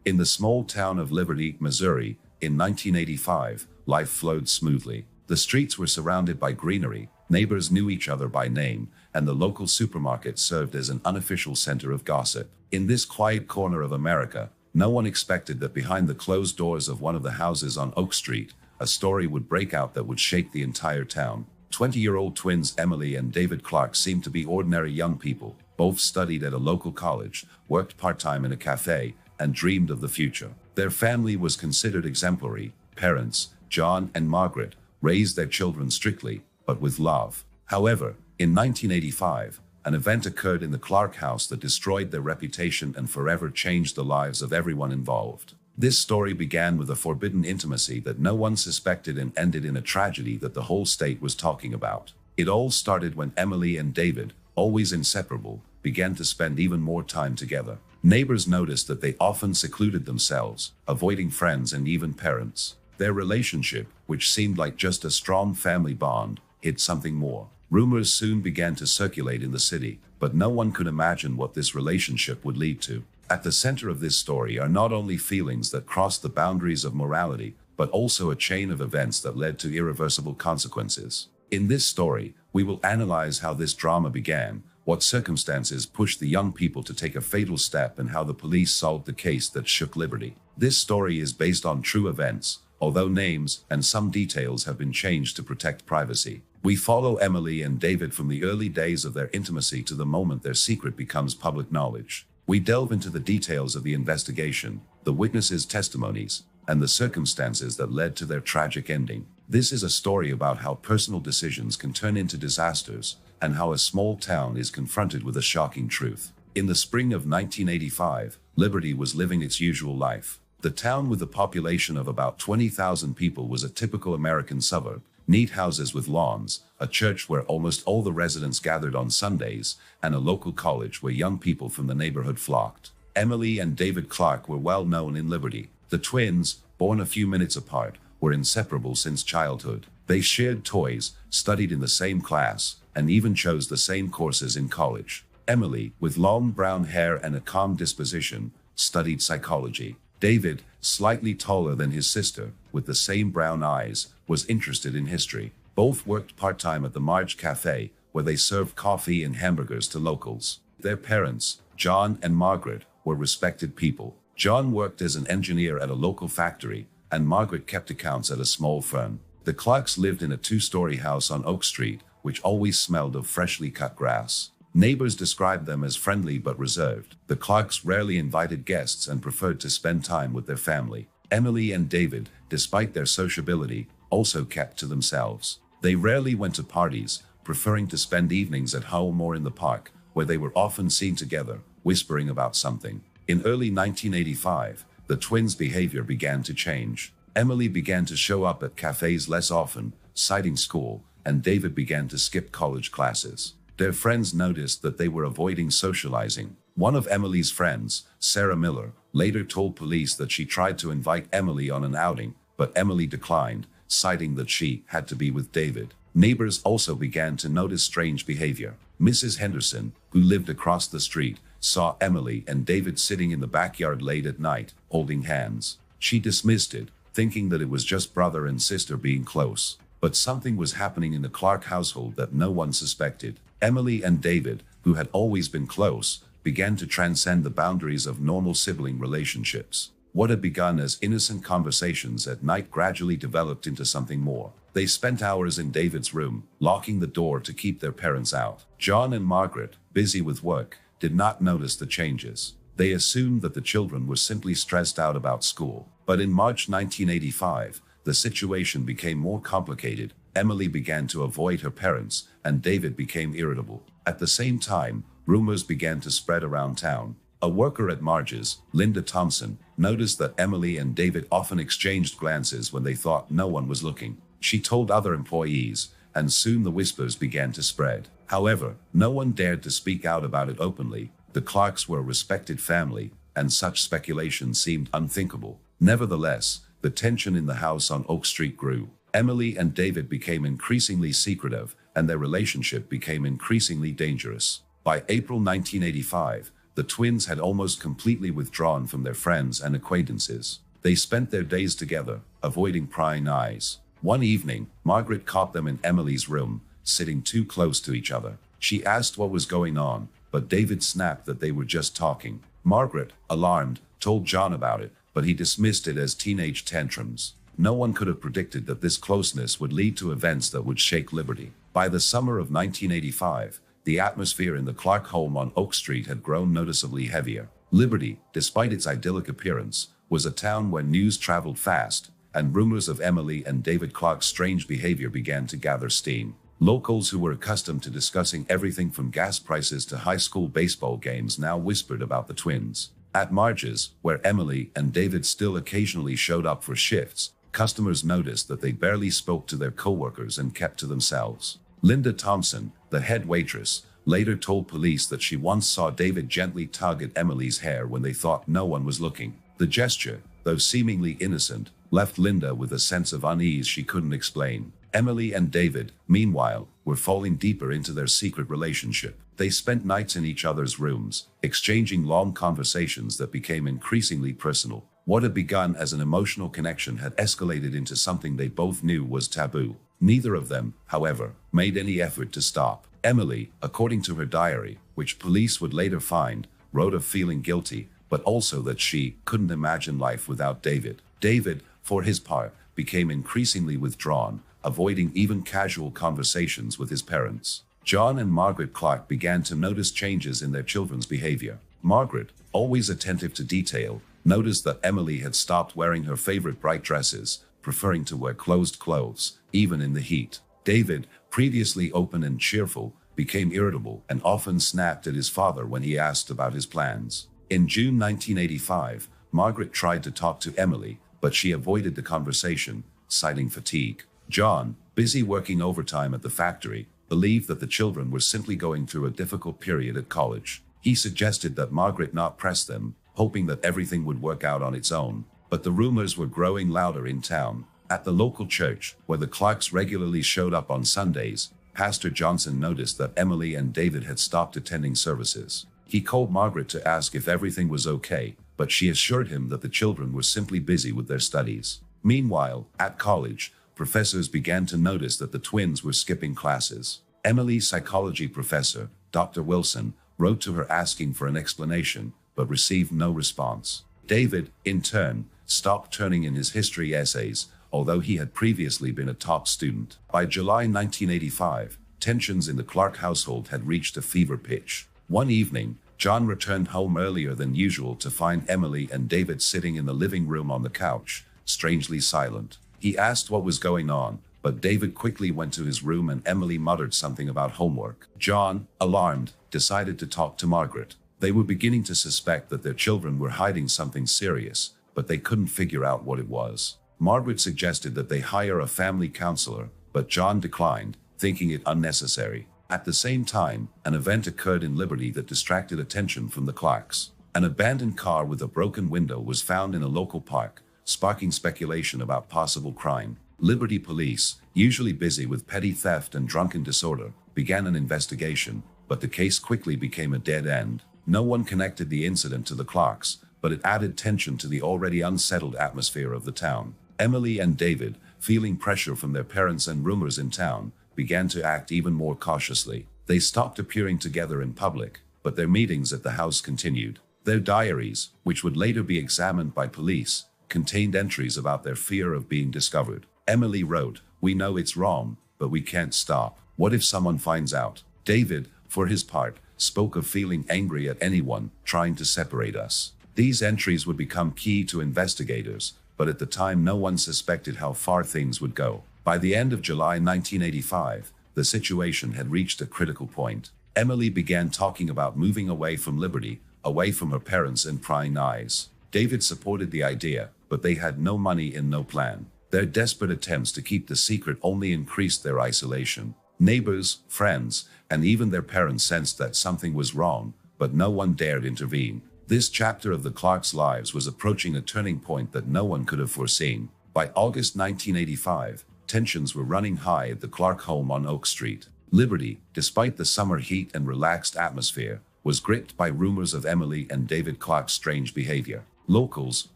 In the small town of Liberty, Missouri, in 1985, life flowed smoothly. The streets were surrounded by greenery, neighbors knew each other by name, and the local supermarket served as an unofficial center of gossip. In this quiet corner of America, no one expected that behind the closed doors of one of the houses on Oak Street, a story would break out that would shake the entire town. 20-year-old twins Emily and David Clark seemed to be ordinary young people. Both studied at a local college, worked part-time in a cafe, and dreamed of the future. Their family was considered exemplary. Parents, John and Margaret, raised their children strictly, but with love. However, in 1985, an event occurred in the Clark house that destroyed their reputation and forever changed the lives of everyone involved. This story began with a forbidden intimacy that no one suspected and ended in a tragedy that the whole state was talking about. It all started when Emily and David, always inseparable, began to spend even more time together. Neighbors noticed that they often secluded themselves, avoiding friends and even parents. Their relationship, which seemed like just a strong family bond, hid something more. Rumors soon began to circulate in the city, but no one could imagine what this relationship would lead to. At the center of this story are not only feelings that crossed the boundaries of morality, but also a chain of events that led to irreversible consequences. In this story, we will analyze how this drama began, what circumstances pushed the young people to take a fatal step, and how the police solved the case that shook Liberty. This story is based on true events, although names and some details have been changed to protect privacy. We follow Emily and David from the early days of their intimacy to the moment their secret becomes public knowledge. We delve into the details of the investigation, the witnesses' testimonies, and the circumstances that led to their tragic ending. This is a story about how personal decisions can turn into disasters, and how a small town is confronted with a shocking truth. In the spring of 1985, Liberty was living its usual life. The town, with a population of about 20,000 people, was a typical American suburb. Neat houses with lawns, a church where almost all the residents gathered on Sundays, and a local college where young people from the neighborhood flocked. Emily and David Clark were well known in Liberty. The twins, born a few minutes apart, were inseparable since childhood. They shared toys, studied in the same class, and even chose the same courses in college. Emily, with long brown hair and a calm disposition, studied psychology. David, slightly taller than his sister, with the same brown eyes, was interested in history. Both worked part-time at the Marge Cafe, where they served coffee and hamburgers to locals. Their parents, John and Margaret, were respected people. John worked as an engineer at a local factory, and Margaret kept accounts at a small firm. The Clarks lived in a two-story house on Oak Street, which always smelled of freshly cut grass. Neighbors described them as friendly but reserved. The Clarks rarely invited guests and preferred to spend time with their family. Emily and David, despite their sociability, also kept to themselves. They rarely went to parties, preferring to spend evenings at home or in the park, where they were often seen together, whispering about something. In early 1985, the twins' behavior began to change. Emily began to show up at cafes less often, citing school, and David began to skip college classes. Their friends noticed that they were avoiding socializing. One of Emily's friends, Sarah Miller, later told police that she tried to invite Emily on an outing, but Emily declined, citing that she had to be with David. Neighbors also began to notice strange behavior. Mrs. Henderson, who lived across the street, saw Emily and David sitting in the backyard late at night, holding hands. She dismissed it, thinking that it was just brother and sister being close. But something was happening in the Clark household that no one suspected. Emily and David, who had always been close, began to transcend the boundaries of normal sibling relationships. What had begun as innocent conversations at night gradually developed into something more. They spent hours in David's room, locking the door to keep their parents out. John and Margaret, busy with work, did not notice the changes. They assumed that the children were simply stressed out about school. But in March 1985, the situation became more complicated. Emily began to avoid her parents, and David became irritable. At the same time, rumors began to spread around town. A worker at Marge's, Linda Thompson, noticed that Emily and David often exchanged glances when they thought no one was looking. She told other employees, and soon the whispers began to spread. However, no one dared to speak out about it openly. The Clarks were a respected family, and such speculation seemed unthinkable. Nevertheless, the tension in the house on Oak Street grew. Emily and David became increasingly secretive, and their relationship became increasingly dangerous. By April 1985, the twins had almost completely withdrawn from their friends and acquaintances. They spent their days together, avoiding prying eyes. One evening, Margaret caught them in Emily's room, sitting too close to each other. She asked what was going on, but David snapped that they were just talking. Margaret, alarmed, told John about it, but he dismissed it as teenage tantrums. No one could have predicted that this closeness would lead to events that would shake Liberty. By the summer of 1985, the atmosphere in the Clark home on Oak Street had grown noticeably heavier. Liberty, despite its idyllic appearance, was a town where news traveled fast, and rumors of Emily and David Clark's strange behavior began to gather steam. Locals who were accustomed to discussing everything from gas prices to high school baseball games now whispered about the twins. At Marge's, where Emily and David still occasionally showed up for shifts, customers noticed that they barely spoke to their coworkers and kept to themselves. Linda Thompson, the head waitress, later told police that she once saw David gently tug at Emily's hair when they thought no one was looking. The gesture, though seemingly innocent, left Linda with a sense of unease she couldn't explain. Emily and David, meanwhile, were falling deeper into their secret relationship. They spent nights in each other's rooms, exchanging long conversations that became increasingly personal. What had begun as an emotional connection had escalated into something they both knew was taboo. Neither of them, however, made any effort to stop. Emily, according to her diary, which police would later find, wrote of feeling guilty, but also that she couldn't imagine life without David. David, for his part, became increasingly withdrawn, avoiding even casual conversations with his parents. John and Margaret Clark began to notice changes in their children's behavior. Margaret, always attentive to detail, noticed that Emily had stopped wearing her favorite bright dresses, preferring to wear closed clothes, even in the heat. David, previously open and cheerful, became irritable and often snapped at his father when he asked about his plans. In June 1985, Margaret tried to talk to Emily, but she avoided the conversation, citing fatigue. John, busy working overtime at the factory, believed that the children were simply going through a difficult period at college. He suggested that Margaret not press them, hoping that everything would work out on its own. But the rumors were growing louder in town. At the local church, where the Clarks regularly showed up on Sundays, Pastor Johnson noticed that Emily and David had stopped attending services. He called Margaret to ask if everything was okay, but she assured him that the children were simply busy with their studies. Meanwhile, at college, professors began to notice that the twins were skipping classes. Emily's psychology professor, Dr. Wilson, wrote to her asking for an explanation, but received no response. David, in turn, stopped turning in his history essays, although he had previously been a top student. By July 1985, tensions in the Clark household had reached a fever pitch. One evening, John returned home earlier than usual to find Emily and David sitting in the living room on the couch, strangely silent. He asked what was going on, but David quickly went to his room and Emily muttered something about homework. John, alarmed, decided to talk to Margaret. They were beginning to suspect that their children were hiding something serious, but they couldn't figure out what it was. Margaret suggested that they hire a family counselor, but John declined, thinking it unnecessary. At the same time, an event occurred in Liberty that distracted attention from the Clarks. An abandoned car with a broken window was found in a local park, sparking speculation about possible crime. Liberty police, usually busy with petty theft and drunken disorder, began an investigation, but the case quickly became a dead end. No one connected the incident to the Clarks, but it added tension to the already unsettled atmosphere of the town. Emily and David, feeling pressure from their parents and rumors in town, began to act even more cautiously. They stopped appearing together in public, but their meetings at the house continued. Their diaries, which would later be examined by police, contained entries about their fear of being discovered. Emily wrote, "We know it's wrong, but we can't stop. What if someone finds out?" David, for his part, spoke of feeling angry at anyone trying to separate us. These entries would become key to investigators, but at the time no one suspected how far things would go. By the end of July 1985, the situation had reached a critical point. Emily began talking about moving away from Liberty, away from her parents and prying eyes. David supported the idea, but they had no money and no plan. Their desperate attempts to keep the secret only increased their isolation. Neighbors, friends, and even their parents sensed that something was wrong, but no one dared intervene. This chapter of the Clarks' lives was approaching a turning point that no one could have foreseen. By August 1985, tensions were running high at the Clark home on Oak Street. Liberty, despite the summer heat and relaxed atmosphere, was gripped by rumors of Emily and David Clark's strange behavior. Locals,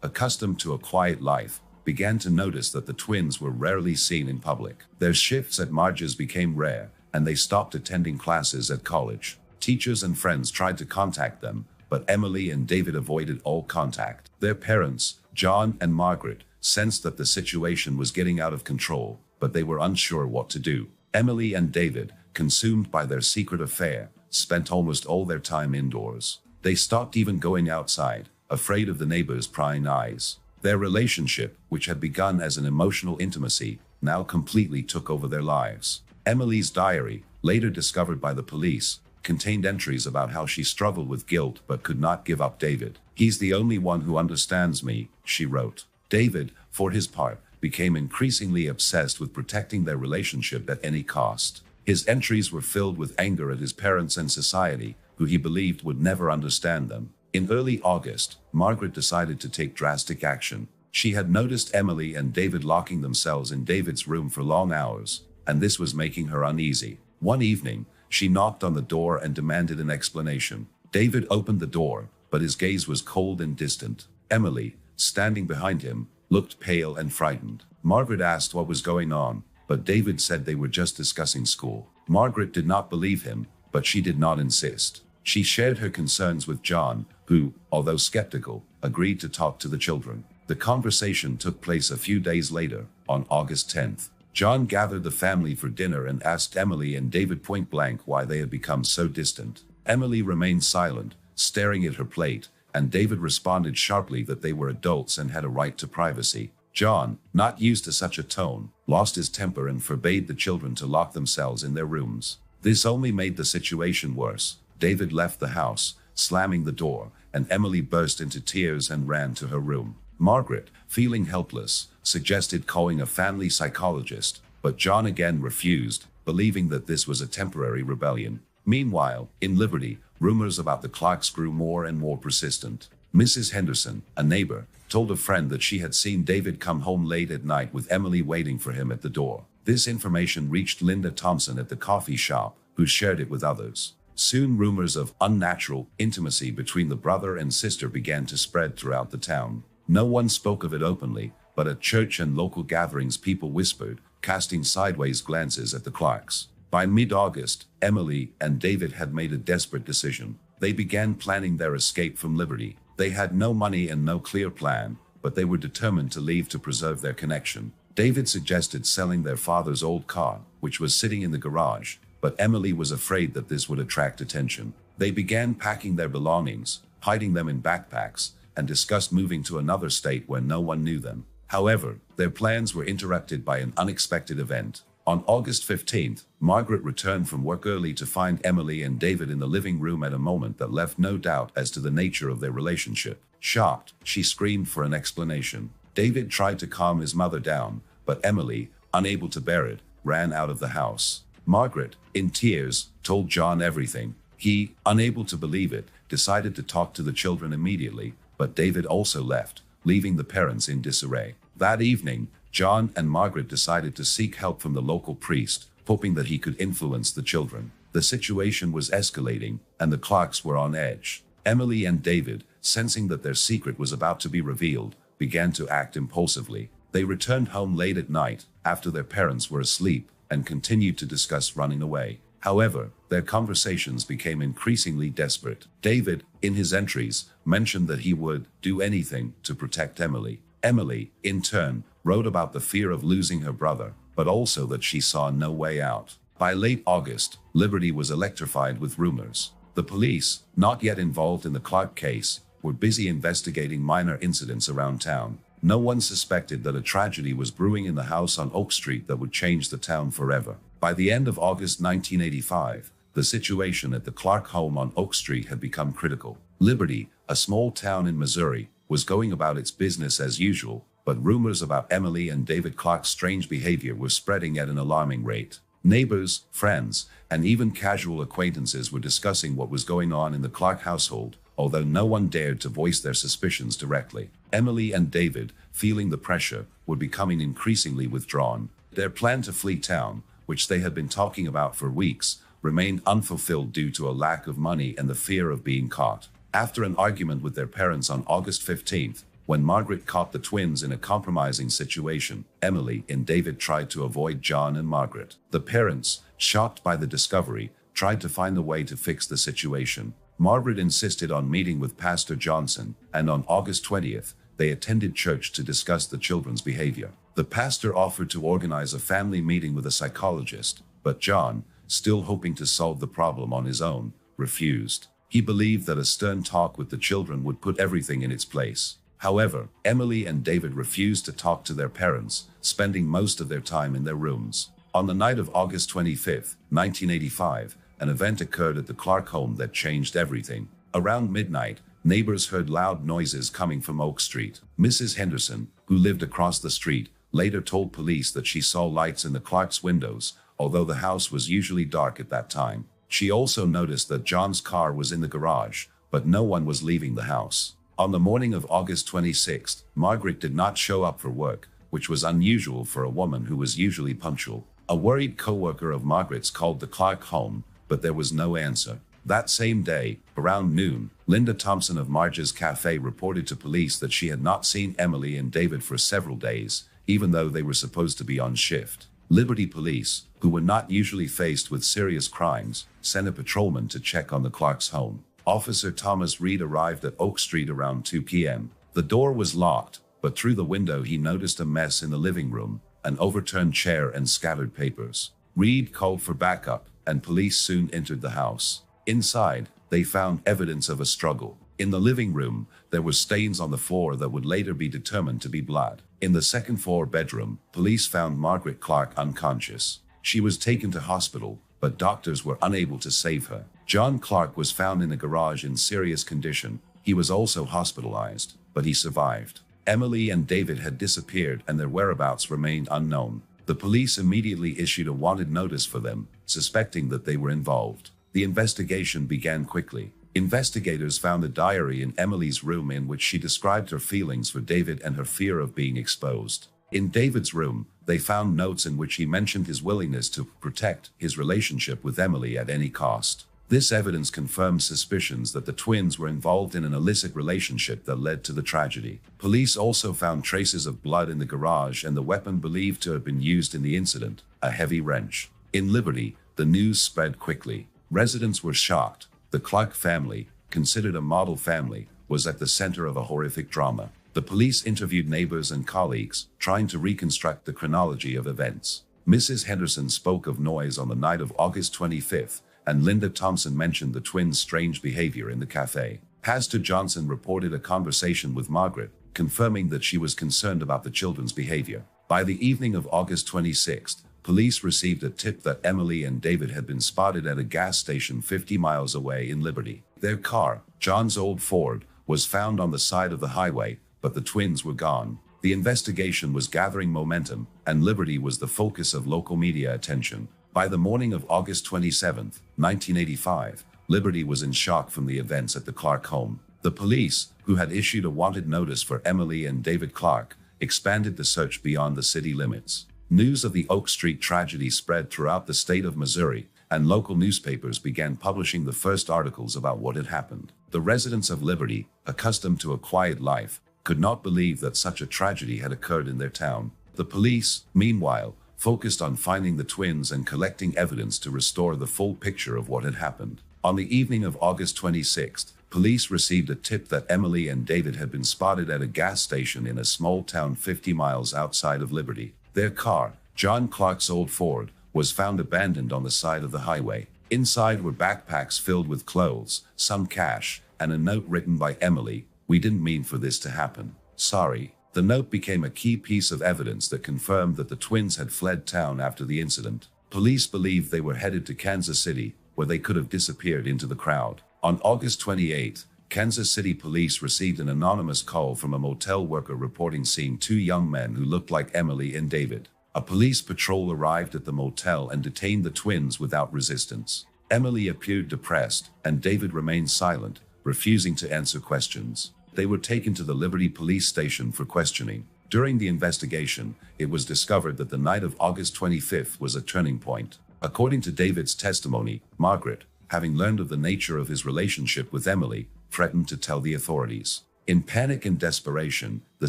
accustomed to a quiet life, began to notice that the twins were rarely seen in public. Their shifts at Marge's became rare, and they stopped attending classes at college. Teachers and friends tried to contact them, but Emily and David avoided all contact. Their parents, John and Margaret, sensed that the situation was getting out of control, but they were unsure what to do. Emily and David, consumed by their secret affair, spent almost all their time indoors. They stopped even going outside, afraid of the neighbors' prying eyes. Their relationship, which had begun as an emotional intimacy, now completely took over their lives. Emily's diary, later discovered by the police, contained entries about how she struggled with guilt but could not give up David. "He's the only one who understands me," she wrote. David, for his part, became increasingly obsessed with protecting their relationship at any cost. His entries were filled with anger at his parents and society, who he believed would never understand them. In early August, Margaret decided to take drastic action. She had noticed Emily and David locking themselves in David's room for long hours, and this was making her uneasy. One evening, she knocked on the door and demanded an explanation. David opened the door, but his gaze was cold and distant. Emily, standing behind him, looked pale and frightened. Margaret asked what was going on, but David said they were just discussing school. Margaret did not believe him, but she did not insist. She shared her concerns with John, who, although skeptical, agreed to talk to the children. The conversation took place a few days later, on August 10th. John gathered the family for dinner and asked Emily and David point blank why they had become so distant. Emily remained silent, staring at her plate, and David responded sharply that they were adults and had a right to privacy. John, not used to such a tone, lost his temper and forbade the children to lock themselves in their rooms. This only made the situation worse. David left the house, slamming the door, and Emily burst into tears and ran to her room. Margaret, feeling helpless, suggested calling a family psychologist, but John again refused, believing that this was a temporary rebellion. Meanwhile, in Liberty, rumors about the Clarks grew more and more persistent. Mrs. Henderson, a neighbor, told a friend that she had seen David come home late at night with Emily waiting for him at the door. This information reached Linda Thompson at the coffee shop, who shared it with others. Soon rumors of unnatural intimacy between the brother and sister began to spread throughout the town. No one spoke of it openly, but at church and local gatherings people whispered, casting sideways glances at the Clarks. By mid-August, Emily and David had made a desperate decision. They began planning their escape from Liberty. They had no money and no clear plan, but they were determined to leave to preserve their connection. David suggested selling their father's old car, which was sitting in the garage, but Emily was afraid that this would attract attention. They began packing their belongings, hiding them in backpacks, and discussed moving to another state where no one knew them. However, their plans were interrupted by an unexpected event. On August 15th, Margaret returned from work early to find Emily and David in the living room at a moment that left no doubt as to the nature of their relationship. Shocked, she screamed for an explanation. David tried to calm his mother down, but Emily, unable to bear it, ran out of the house. Margaret, in tears, told John everything. He, unable to believe it, decided to talk to the children immediately, but David also left, leaving the parents in disarray. That evening, John and Margaret decided to seek help from the local priest, hoping that he could influence the children. The situation was escalating, and the Clarks were on edge. Emily and David, sensing that their secret was about to be revealed, began to act impulsively. They returned home late at night, after their parents were asleep, and continued to discuss running away. However, their conversations became increasingly desperate. David, in his entries, mentioned that he would do anything to protect Emily. Emily, in turn, wrote about the fear of losing her brother, but also that she saw no way out. By late August, Liberty was electrified with rumors. The police, not yet involved in the Clark case, were busy investigating minor incidents around town. No one suspected that a tragedy was brewing in the house on Oak Street that would change the town forever. By the end of August 1985, the situation at the Clark home on Oak Street had become critical. Liberty, a small town in Missouri, was going about its business as usual, but rumors about Emily and David Clark's strange behavior were spreading at an alarming rate. Neighbors, friends, and even casual acquaintances were discussing what was going on in the Clark household, although no one dared to voice their suspicions directly. Emily and David, feeling the pressure, were becoming increasingly withdrawn. Their plan to flee town, which they had been talking about for weeks, remained unfulfilled due to a lack of money and the fear of being caught. After an argument with their parents on August 15th, when Margaret caught the twins in a compromising situation, Emily and David tried to avoid John and Margaret. The parents, shocked by the discovery, tried to find a way to fix the situation. Margaret insisted on meeting with Pastor Johnson, and on August 20th, they attended church to discuss the children's behavior. The pastor offered to organize a family meeting with a psychologist, but John, still hoping to solve the problem on his own, refused. He believed that a stern talk with the children would put everything in its place. However, Emily and David refused to talk to their parents, spending most of their time in their rooms. On the night of August 25, 1985, an event occurred at the Clark home that changed everything. Around midnight, neighbors heard loud noises coming from Oak Street. Mrs. Henderson, who lived across the street, later told police that she saw lights in the Clark's windows, although the house was usually dark at that time. She also noticed that John's car was in the garage, but no one was leaving the house. On the morning of August 26th, Margaret did not show up for work, which was unusual for a woman who was usually punctual. A worried co-worker of Margaret's called the Clark home, but there was no answer. That same day, around noon, Linda Thompson of Marge's Cafe reported to police that she had not seen Emily and David for several days, even though they were supposed to be on shift. Liberty Police, who were not usually faced with serious crimes, sent a patrolman to check on the Clark's home. Officer Thomas Reed arrived at Oak Street around 2 p.m. The door was locked, but through the window he noticed a mess in the living room, an overturned chair and scattered papers. Reed called for backup, and police soon entered the house. Inside, they found evidence of a struggle. In the living room, there were stains on the floor that would later be determined to be blood. In the second-floor bedroom, police found Margaret Clark unconscious. She was taken to hospital, but doctors were unable to save her. John Clark was found in a garage in serious condition. He was also hospitalized, but he survived. Emily and David had disappeared and their whereabouts remained unknown. The police immediately issued a wanted notice for them, suspecting that they were involved. The investigation began quickly. Investigators found a diary in Emily's room in which she described her feelings for David and her fear of being exposed. In David's room, they found notes in which he mentioned his willingness to protect his relationship with Emily at any cost. This evidence confirmed suspicions that the twins were involved in an illicit relationship that led to the tragedy. Police also found traces of blood in the garage and the weapon believed to have been used in the incident, a heavy wrench. In Liberty, the news spread quickly. Residents were shocked. The Clark family, considered a model family, was at the center of a horrific drama. The police interviewed neighbors and colleagues, trying to reconstruct the chronology of events. Mrs. Henderson spoke of noise on the night of August 25th, and Linda Thompson mentioned the twins' strange behavior in the cafe. Pastor Johnson reported a conversation with Margaret, confirming that she was concerned about the children's behavior. By the evening of August 26th, police received a tip that Emily and David had been spotted at a gas station 50 miles away in Liberty. Their car, John's old Ford, was found on the side of the highway, but the twins were gone. The investigation was gathering momentum, and Liberty was the focus of local media attention. By the morning of August 27, 1985, Liberty was in shock from the events at the Clark home. The police, who had issued a wanted notice for Emily and David Clark, expanded the search beyond the city limits. News of the Oak Street tragedy spread throughout the state of Missouri, and local newspapers began publishing the first articles about what had happened. The residents of Liberty, accustomed to a quiet life, could not believe that such a tragedy had occurred in their town. The police, meanwhile, focused on finding the twins and collecting evidence to restore the full picture of what had happened. On the evening of August 26th, police received a tip that Emily and David had been spotted at a gas station in a small town 50 miles outside of Liberty. Their car, John Clark's old Ford, was found abandoned on the side of the highway. Inside were backpacks filled with clothes, some cash, and a note written by Emily, "We didn't mean for this to happen. Sorry." The note became a key piece of evidence that confirmed that the twins had fled town after the incident. Police believed they were headed to Kansas City, where they could have disappeared into the crowd. On August 28th, Kansas City police received an anonymous call from a motel worker reporting seeing two young men who looked like Emily and David. A police patrol arrived at the motel and detained the twins without resistance. Emily appeared depressed, and David remained silent, refusing to answer questions. They were taken to the Liberty police station for questioning. During the investigation, it was discovered that the night of August 25th was a turning point. According to David's testimony, Margaret, having learned of the nature of his relationship with Emily, threatened to tell the authorities. In panic and desperation, the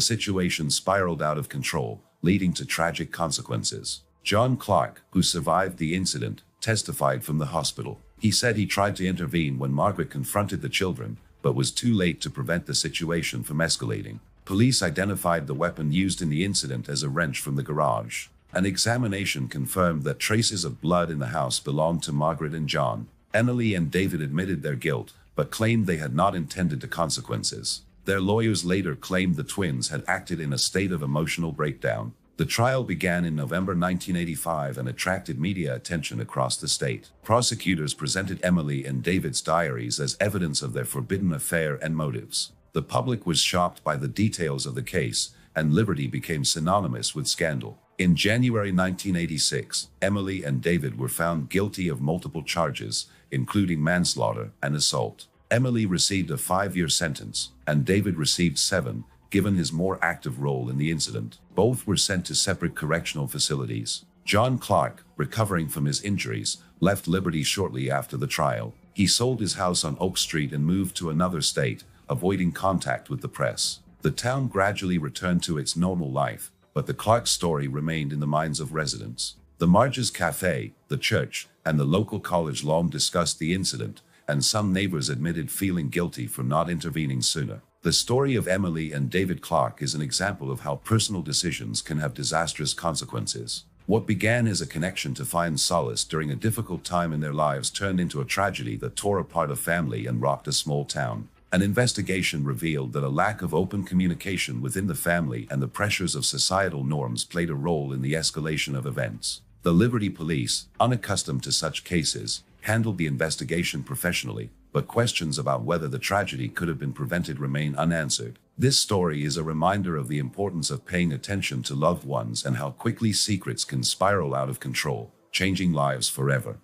situation spiraled out of control, leading to tragic consequences. John Clark, who survived the incident, testified from the hospital. He said he tried to intervene when Margaret confronted the children, but was too late to prevent the situation from escalating. Police identified the weapon used in the incident as a wrench from the garage. An examination confirmed that traces of blood in the house belonged to Margaret and John. Emily and David admitted their guilt, but claimed they had not intended the consequences. Their lawyers later claimed the twins had acted in a state of emotional breakdown. The trial began in November 1985 and attracted media attention across the state. Prosecutors presented Emily and David's diaries as evidence of their forbidden affair and motives. The public was shocked by the details of the case, and liberty became synonymous with scandal. In January 1986, Emily and David were found guilty of multiple charges, including manslaughter and assault. Emily received a 5-year sentence, and David received 7, given his more active role in the incident. Both were sent to separate correctional facilities. John Clark, recovering from his injuries, left liberty shortly after the trial. He sold his house on Oak Street and moved to another state, avoiding contact with the press. The town gradually returned to its normal life, but the Clark story remained in the minds of residents. The Marge's Cafe, the church, and the local college long discussed the incident, and some neighbors admitted feeling guilty for not intervening sooner. The story of Emily and David Clark is an example of how personal decisions can have disastrous consequences. What began as a connection to find solace during a difficult time in their lives turned into a tragedy that tore apart a family and rocked a small town. An investigation revealed that a lack of open communication within the family and the pressures of societal norms played a role in the escalation of events. The Liberty Police, unaccustomed to such cases, handled the investigation professionally, but questions about whether the tragedy could have been prevented remain unanswered. This story is a reminder of the importance of paying attention to loved ones and how quickly secrets can spiral out of control, changing lives forever.